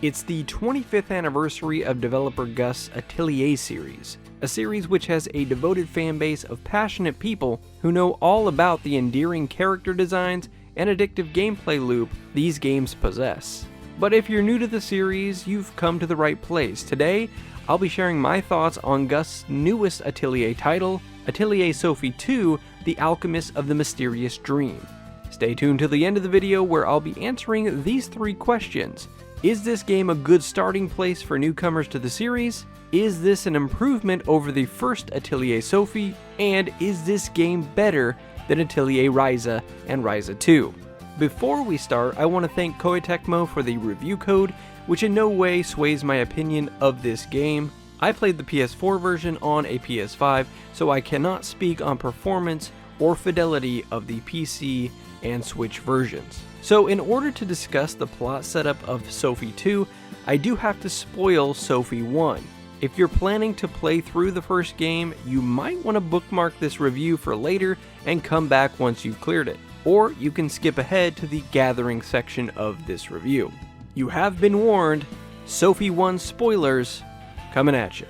It's the 25th anniversary of developer Gust's Atelier series, a series which has a devoted fanbase of passionate people who know all about the endearing character designs and addictive gameplay loop these games possess. But if you're new to the series, you've come to the right place. Today, I'll be sharing my thoughts on Gust's newest Atelier title, Atelier Sophie 2, The Alchemist of the Mysterious Dream. Stay tuned to the end of the video where I'll be answering these 3 questions. Is this game a good starting place for newcomers to the series? Is this an improvement over the first Atelier Sophie? And is this game better than Atelier Ryza and Ryza 2? Before we start, I want to thank Koei Tecmo for the review code, which in no way sways my opinion of this game. I played the PS4 version on a PS5, so I cannot speak on performance or fidelity of the PC and Switch versions. So in order to discuss the plot setup of Sophie 2, I do have to spoil Sophie 1. If you're planning to play through the first game, you might want to bookmark this review for later and come back once you've cleared it. Or you can skip ahead to the gathering section of this review. You have been warned, Sophie 1 spoilers coming at you.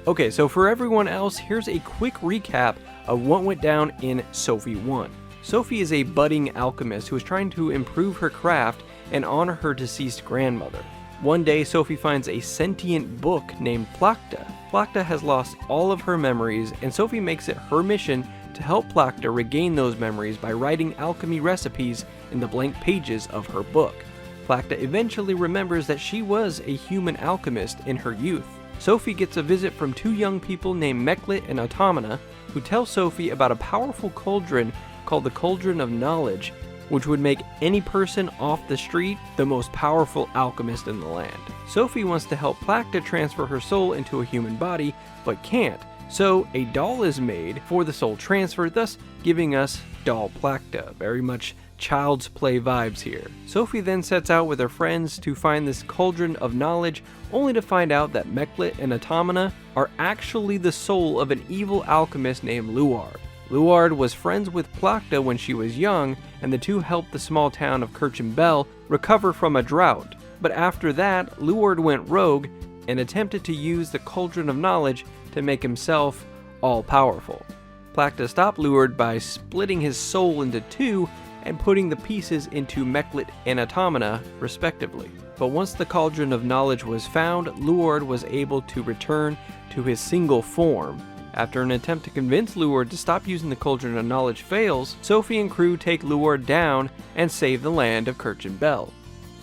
Okay, so for everyone else, here's a quick recap of what went down in Sophie 1. Sophie is a budding alchemist who is trying to improve her craft and honor her deceased grandmother. One day, Sophie finds a sentient book named Plakta. Plakta has lost all of her memories, and Sophie makes it her mission to help Plakta regain those memories by writing alchemy recipes in the blank pages of her book. Plakta eventually remembers that she was a human alchemist in her youth. Sophie gets a visit from 2 young people named Meklit and Automata, who tell Sophie about a powerful cauldron called the Cauldron of Knowledge, which would make any person off the street the most powerful alchemist in the land. Sophie wants to help Plakta transfer her soul into a human body, but can't, so a doll is made for the soul transfer, thus giving us Doll Plakta. Very much Child's Play vibes here. Sophie then sets out with her friends to find this Cauldron of Knowledge, only to find out that Meklit and Automata are actually the soul of an evil alchemist named Luard. Luard was friends with Plakta when she was young, and the two helped the small town of Kirchenbell recover from a drought. But after that, Luard went rogue and attempted to use the Cauldron of Knowledge to make himself all-powerful. Plakta stopped Luard by splitting his soul into 2 and putting the pieces into Meklit and Automata, respectively. But once the Cauldron of Knowledge was found, Luard was able to return to his single form. After an attempt to convince Luard to stop using the Cauldron of Knowledge fails, Sophie and crew take Luard down and save the land of Kirchenbell.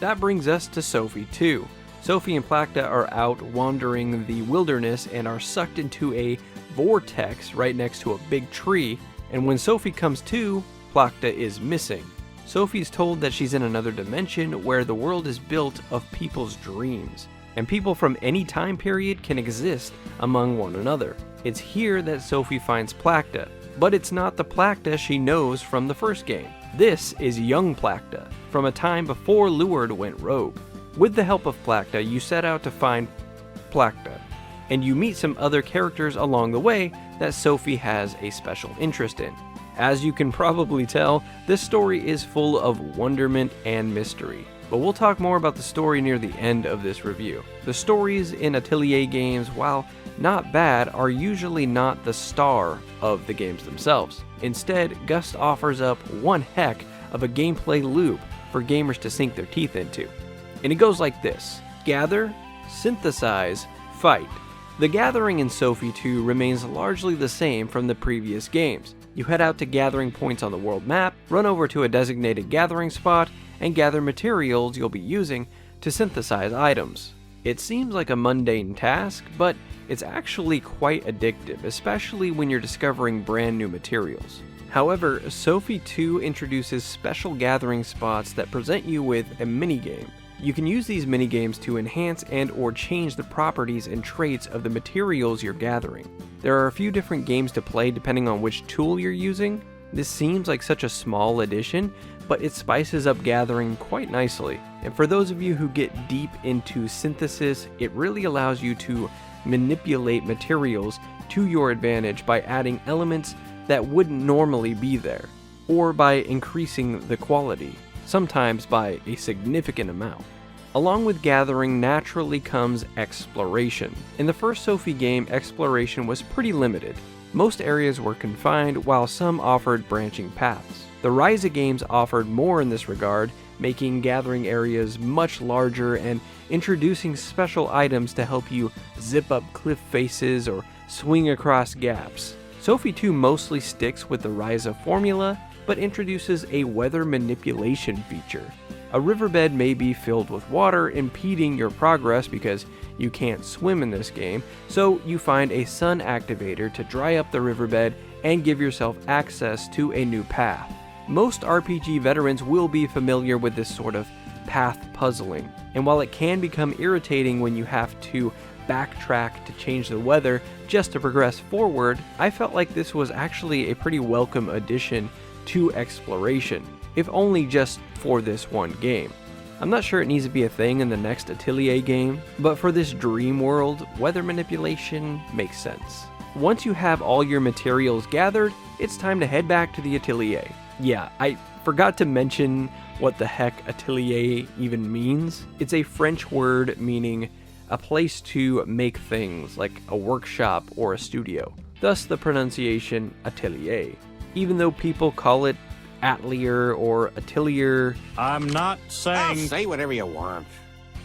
That brings us to Sophie 2. Sophie and Plakta are out wandering the wilderness and are sucked into a vortex right next to a big tree, and when Sophie comes to, Plakta is missing. Sophie's told that she's in another dimension where the world is built of people's dreams, and people from any time period can exist among one another. It's here that Sophie finds Plakta, but it's not the Plakta she knows from the first game. This is young Plakta, from a time before Luard went rogue. With the help of Plakta, you set out to find Plakta, and you meet some other characters along the way that Sophie has a special interest in. As you can probably tell, this story is full of wonderment and mystery. But we'll talk more about the story near the end of this review. The stories in Atelier games, while not bad, are usually not the star of the games themselves. Instead, Gust offers up one heck of a gameplay loop for gamers to sink their teeth into. And it goes like this: gather, synthesize, fight. The gathering in Sophie 2 remains largely the same from the previous games. You head out to gathering points on the world map, run over to a designated gathering spot, and gather materials you'll be using to synthesize items. It seems like a mundane task, but it's actually quite addictive, especially when you're discovering brand new materials. However, Sophie 2 introduces special gathering spots that present you with a minigame. You can use these minigames to enhance and or change the properties and traits of the materials you're gathering. There are a few different games to play depending on which tool you're using. This seems like such a small addition, but it spices up gathering quite nicely. And for those of you who get deep into synthesis, it really allows you to manipulate materials to your advantage by adding elements that wouldn't normally be there, or by increasing the quality, sometimes by a significant amount. Along with gathering naturally comes exploration. In the first Sophie game, exploration was pretty limited. Most areas were confined, while some offered branching paths. The Ryza games offered more in this regard, making gathering areas much larger and introducing special items to help you zip up cliff faces or swing across gaps. Sophie 2 mostly sticks with the Ryza formula, but introduces a weather manipulation feature. A riverbed may be filled with water, impeding your progress because you can't swim in this game, so you find a sun activator to dry up the riverbed and give yourself access to a new path. Most RPG veterans will be familiar with this sort of path puzzling, and while it can become irritating when you have to backtrack to change the weather just to progress forward, I felt like this was actually a pretty welcome addition to exploration, if only just for this one game. I'm not sure it needs to be a thing in the next Atelier game, but for this dream world, weather manipulation makes sense. Once you have all your materials gathered, it's time to head back to the Atelier. Yeah, I forgot to mention what the heck Atelier even means. It's a French word meaning a place to make things, like a workshop or a studio. Thus the pronunciation Atelier. Even though people call it Atelier or Atelier. I'm not saying... Say whatever you want.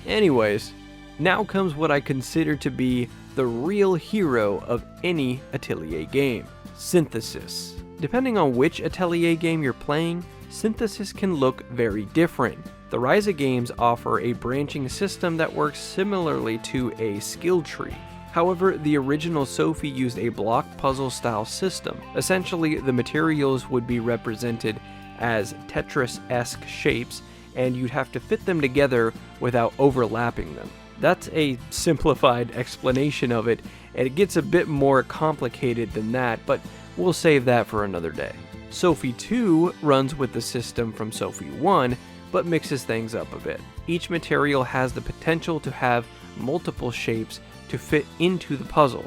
Anyways, now comes what I consider to be the real hero of any Atelier game: synthesis. Depending on which Atelier game you're playing, synthesis can look very different. The Ryza games offer a branching system that works similarly to a skill tree. However, the original Sophie used a block puzzle style system. Essentially, the materials would be represented as Tetris-esque shapes, and you'd have to fit them together without overlapping them. That's a simplified explanation of it, and it gets a bit more complicated than that, but we'll save that for another day. Sophie 2 runs with the system from Sophie 1, but mixes things up a bit. Each material has the potential to have multiple shapes to fit into the puzzle.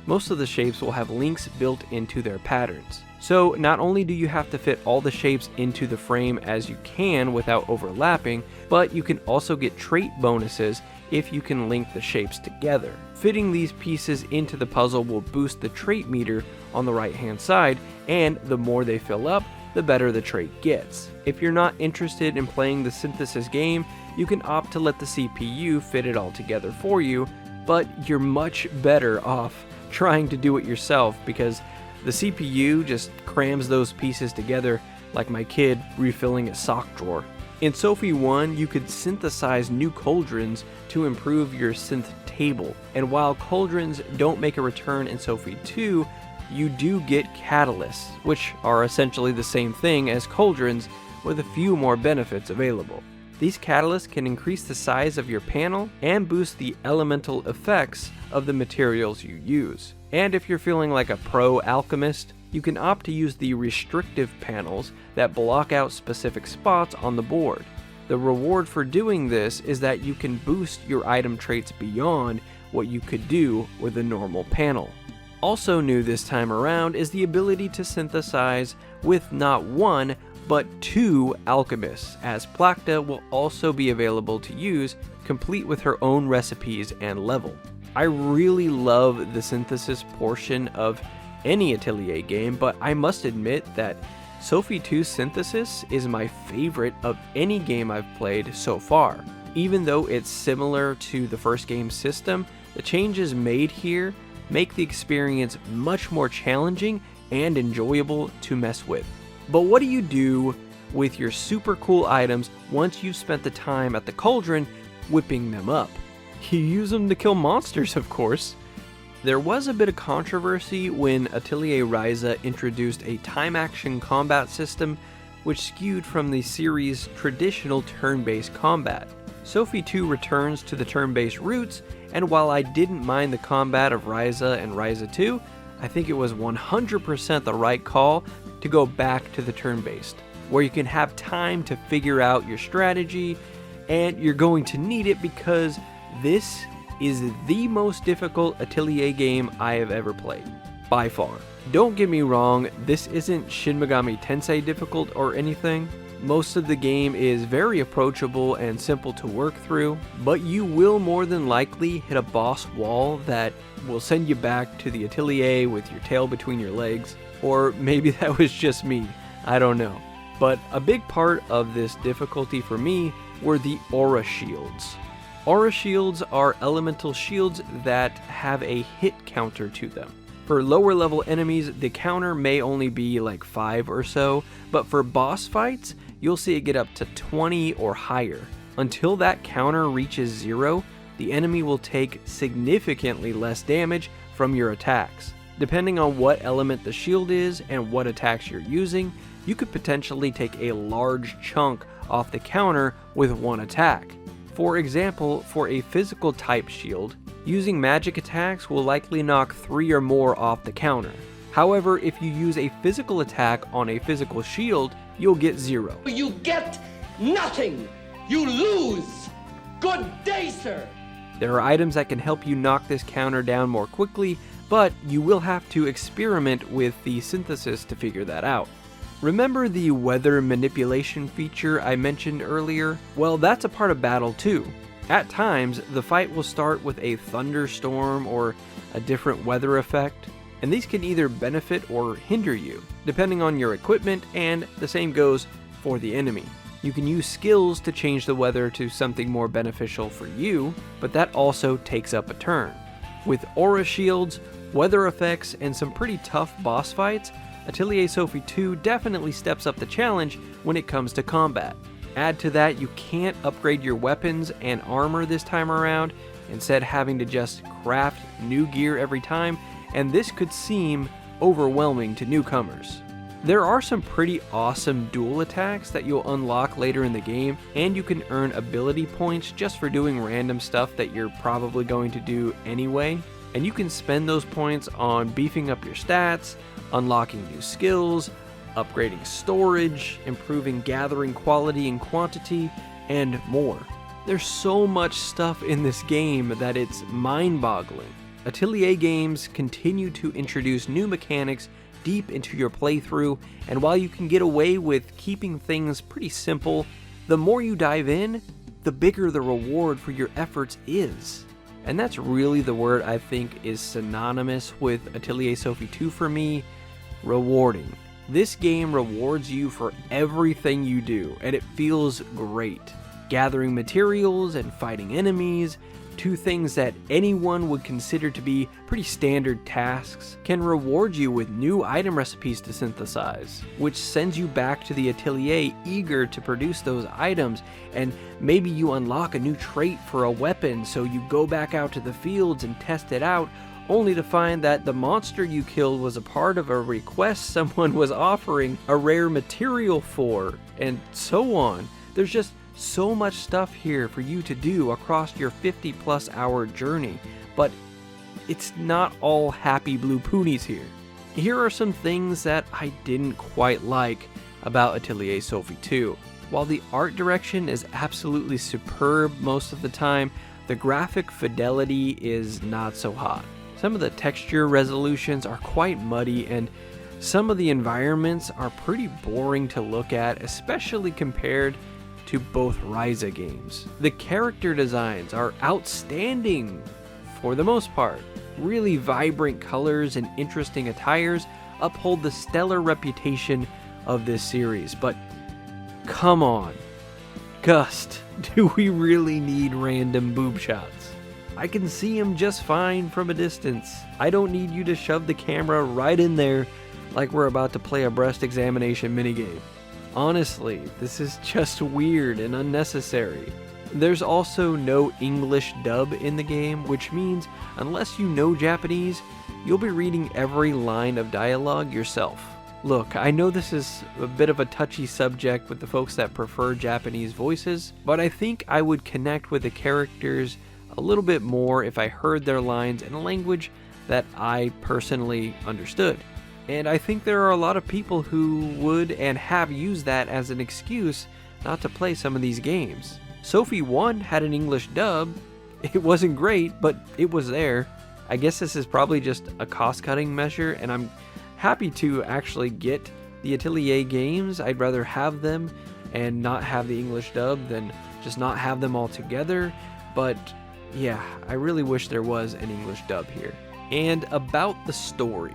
Most of the shapes will have links built into their patterns. So not only do you have to fit all the shapes into the frame as you can without overlapping, but you can also get trait bonuses if you can link the shapes together. Fitting these pieces into the puzzle will boost the trait meter on the right hand side, and the more they fill up, the better the trait gets. If you're not interested in playing the synthesis game, you can opt to let the CPU fit it all together for you, but you're much better off trying to do it yourself because the CPU just crams those pieces together like my kid refilling a sock drawer. In Sophie 1, you could synthesize new cauldrons to improve your synth table, and while cauldrons don't make a return in Sophie 2, you do get catalysts, which are essentially the same thing as cauldrons with a few more benefits available. These catalysts can increase the size of your panel and boost the elemental effects of the materials you use. And if you're feeling like a pro alchemist, you can opt to use the restrictive panels that block out specific spots on the board. The reward for doing this is that you can boost your item traits beyond what you could do with a normal panel. Also new this time around is the ability to synthesize with not one, but 2 alchemists, as Plakta will also be available to use, complete with her own recipes and level. I really love the synthesis portion of any Atelier game, but I must admit that Sophie 2's synthesis is my favorite of any game I've played so far. Even though it's similar to the first game's system, the changes made here make the experience much more challenging and enjoyable to mess with. But what do you do with your super cool items once you've spent the time at the cauldron whipping them up? You use them to kill monsters, of course. There was a bit of controversy when Atelier Ryza introduced a time-action combat system which skewed from the series' traditional turn-based combat. Sophie 2 returns to the turn-based roots, and while I didn't mind the combat of Ryza and Ryza 2, I think it was 100% the right call to go back to the turn-based, where you can have time to figure out your strategy, and you're going to need it because this is the most difficult Atelier game I have ever played, by far. Don't get me wrong, this isn't Shin Megami Tensei difficult or anything, Most of the game is very approachable and simple to work through, but you will more than likely hit a boss wall that will send you back to the Atelier with your tail between your legs, or maybe that was just me, I don't know. But a big part of this difficulty for me were the aura shields. Aura shields are elemental shields that have a hit counter to them. For lower level enemies, the counter may only be like 5 or so, but for boss fights, you'll see it get up to 20 or higher. Until that counter reaches 0, the enemy will take significantly less damage from your attacks. Depending on what element the shield is and what attacks you're using, you could potentially take a large chunk off the counter with one attack. For example, for a physical type shield, using magic attacks will likely knock 3 or more off the counter. However, if you use a physical attack on a physical shield, you'll get 0. You get nothing! You lose! Good day, sir! There are items that can help you knock this counter down more quickly, but you will have to experiment with the synthesis to figure that out. Remember the weather manipulation feature I mentioned earlier? Well, that's a part of battle too. At times, the fight will start with a thunderstorm or a different weather effect, and these can either benefit or hinder you, depending on your equipment, and the same goes for the enemy. You can use skills to change the weather to something more beneficial for you, but that also takes up a turn. With aura shields, weather effects, and some pretty tough boss fights, Atelier Sophie 2 definitely steps up the challenge when it comes to combat. Add to that, you can't upgrade your weapons and armor this time around, instead having to just craft new gear every time, and this could seem overwhelming to newcomers. There are some pretty awesome dual attacks that you'll unlock later in the game, and you can earn ability points just for doing random stuff that you're probably going to do anyway, and you can spend those points on beefing up your stats, unlocking new skills, upgrading storage, improving gathering quality and quantity, and more. There's so much stuff in this game that it's mind-boggling. Atelier games continue to introduce new mechanics deep into your playthrough, and while you can get away with keeping things pretty simple, the more you dive in, the bigger the reward for your efforts is. And that's really the word I think is synonymous with Atelier Sophie 2 for me: rewarding. This game rewards you for everything you do, and it feels great. Gathering materials and fighting enemies, two things that anyone would consider to be pretty standard tasks, can reward you with new item recipes to synthesize, which sends you back to the Atelier eager to produce those items, and maybe you unlock a new trait for a weapon, so you go back out to the fields and test it out, only to find that the monster you killed was a part of a request someone was offering a rare material for, and so on. There's just so much stuff here for you to do across your 50+ hour journey, but it's not all happy blue poonies here. Here are some things that I didn't quite like about Atelier Sophie 2. While the art direction is absolutely superb most of the time, the graphic fidelity is not so hot. Some of the texture resolutions are quite muddy, and some of the environments are pretty boring to look at, especially compared to both Ryza games. The character designs are outstanding for the most part. Really vibrant colors and interesting attires uphold the stellar reputation of this series, but come on, Gust, do we really need random boob shots? I can see him just fine from a distance. I don't need you to shove the camera right in there like we're about to play a breast examination minigame. Honestly, this is just weird and unnecessary. There's also no English dub in the game, which means unless you know Japanese, you'll be reading every line of dialogue yourself. Look, I know this is a bit of a touchy subject with the folks that prefer Japanese voices, but I think I would connect with the characters a little bit more if I heard their lines in a language that I personally understood. And I think there are a lot of people who would and have used that as an excuse not to play some of these games. Sophie 1 had an English dub. It wasn't great, but it was there. I guess this is probably just a cost-cutting measure, and I'm happy to actually get the Atelier games. I'd rather have them and not have the English dub than just not have them all together. But yeah, I really wish there was an English dub here. And about the story.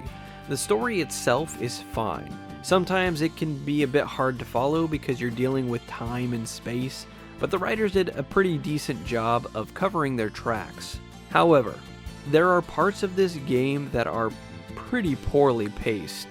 The story itself is fine. Sometimes it can be a bit hard to follow because you're dealing with time and space, but the writers did a pretty decent job of covering their tracks. However, there are parts of this game that are pretty poorly paced.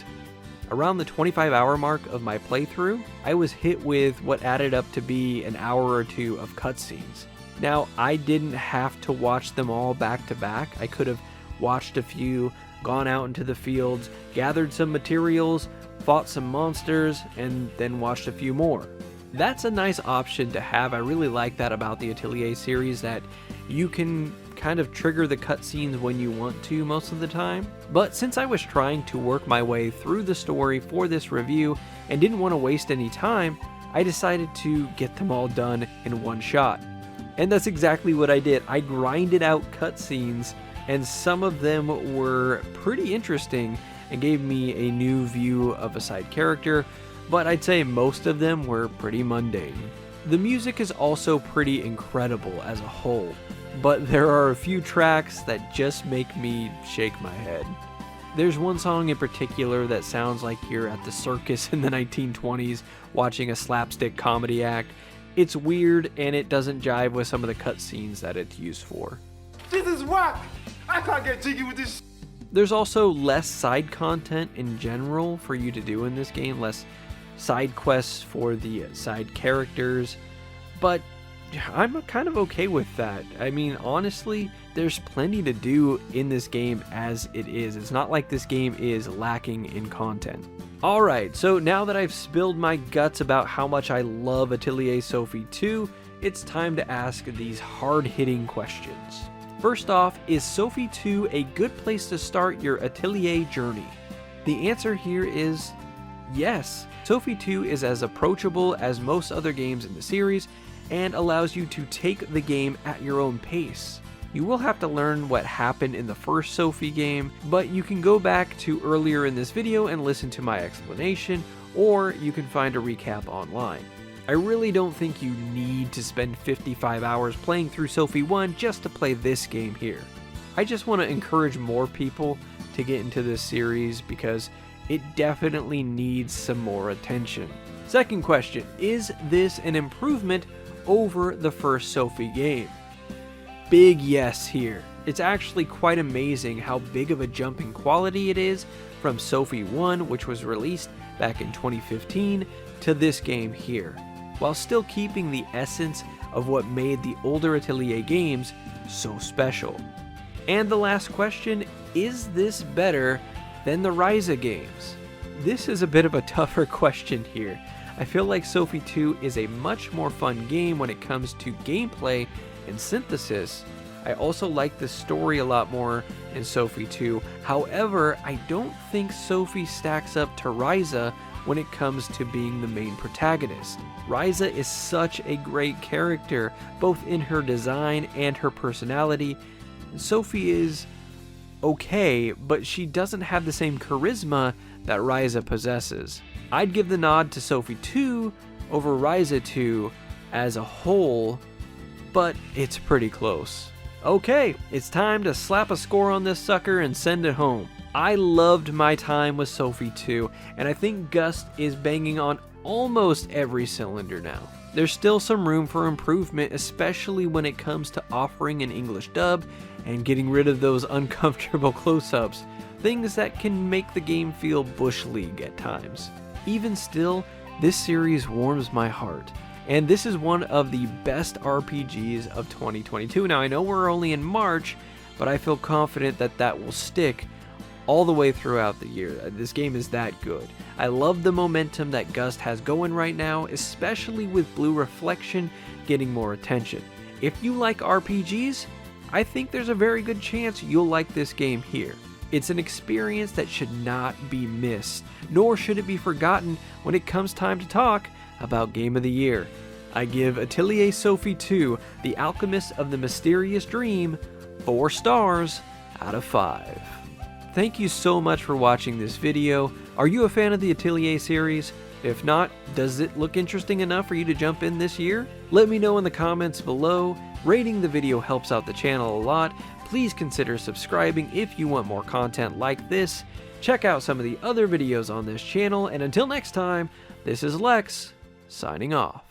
Around the 25-hour mark of my playthrough, I was hit with what added up to be an hour or two of cutscenes. Now, I didn't have to watch them all back to back. I could have watched a few, gone out into the fields, gathered some materials, fought some monsters, and then watched a few more. That's a nice option to have. I really like that about the Atelier series, that you can kind of trigger the cutscenes when you want to most of the time. But since I was trying to work my way through the story for this review and didn't want to waste any time, I decided to get them all done in one shot. And that's exactly what I did. I grinded out cutscenes, and some of them were pretty interesting and gave me a new view of a side character, but I'd say most of them were pretty mundane. The music is also pretty incredible as a whole, but there are a few tracks that just make me shake my head. There's one song in particular that sounds like you're at the circus in the 1920s watching a slapstick comedy act. It's weird, and it doesn't jive with some of the cutscenes that it's used for. This is whack! I can't get jiggy with this. There's also less side content in general for you to do in this game, less side quests for the side characters, but I'm kind of okay with that. I mean, honestly, there's plenty to do in this game as it is. It's not like this game is lacking in content. Alright, so now that I've spilled my guts about how much I love Atelier Sophie 2, it's time to ask these hard-hitting questions. First off, is Sophie 2 a good place to start your Atelier journey? The answer here is yes. Sophie 2 is as approachable as most other games in the series and allows you to take the game at your own pace. You will have to learn what happened in the first Sophie game, but you can go back to earlier in this video and listen to my explanation, or you can find a recap online. I really don't think you need to spend 55 hours playing through Sophie 1 just to play this game here. I just want to encourage more people to get into this series because it definitely needs some more attention. Second question, is this an improvement over the first Sophie game? Big yes here. It's actually quite amazing how big of a jump in quality it is from Sophie 1, which was released back in 2015, to this game here, while still keeping the essence of what made the older Atelier games so special. And the last question, is this better than the Ryza games? This is a bit of a tougher question here. I feel like Sophie 2 is a much more fun game when it comes to gameplay and synthesis. I also like the story a lot more in Sophie 2. However, I don't think Sophie stacks up to Ryza when it comes to being the main protagonist. Ryza is such a great character, both in her design and her personality. Sophie is okay, but she doesn't have the same charisma that Ryza possesses. I'd give the nod to Sophie 2 over Ryza 2 as a whole, but it's pretty close. Okay, it's time to slap a score on this sucker and send it home. I loved my time with Sophie 2, and I think Gust is banging on almost every cylinder now. There's still some room for improvement, especially when it comes to offering an English dub and getting rid of those uncomfortable close-ups, things that can make the game feel Bush League at times. Even still, this series warms my heart, and this is one of the best RPGs of 2022. Now, I know we're only in March, but I feel confident that that will stick all the way throughout the year. This game is that good. I love the momentum that Gust has going right now, especially with Blue Reflection getting more attention. If you like RPGs, I think there's a very good chance you'll like this game here. It's an experience that should not be missed, nor should it be forgotten when it comes time to talk about Game of the Year. I give Atelier Sophie 2, The Alchemist of the Mysterious Dream, 4 stars out of 5. Thank you so much for watching this video. Are you a fan of the Atelier series? If not, does it look interesting enough for you to jump in this year? Let me know in the comments below. Rating the video helps out the channel a lot. Please consider subscribing if you want more content like this. Check out some of the other videos on this channel, and until next time, this is Lex, signing off.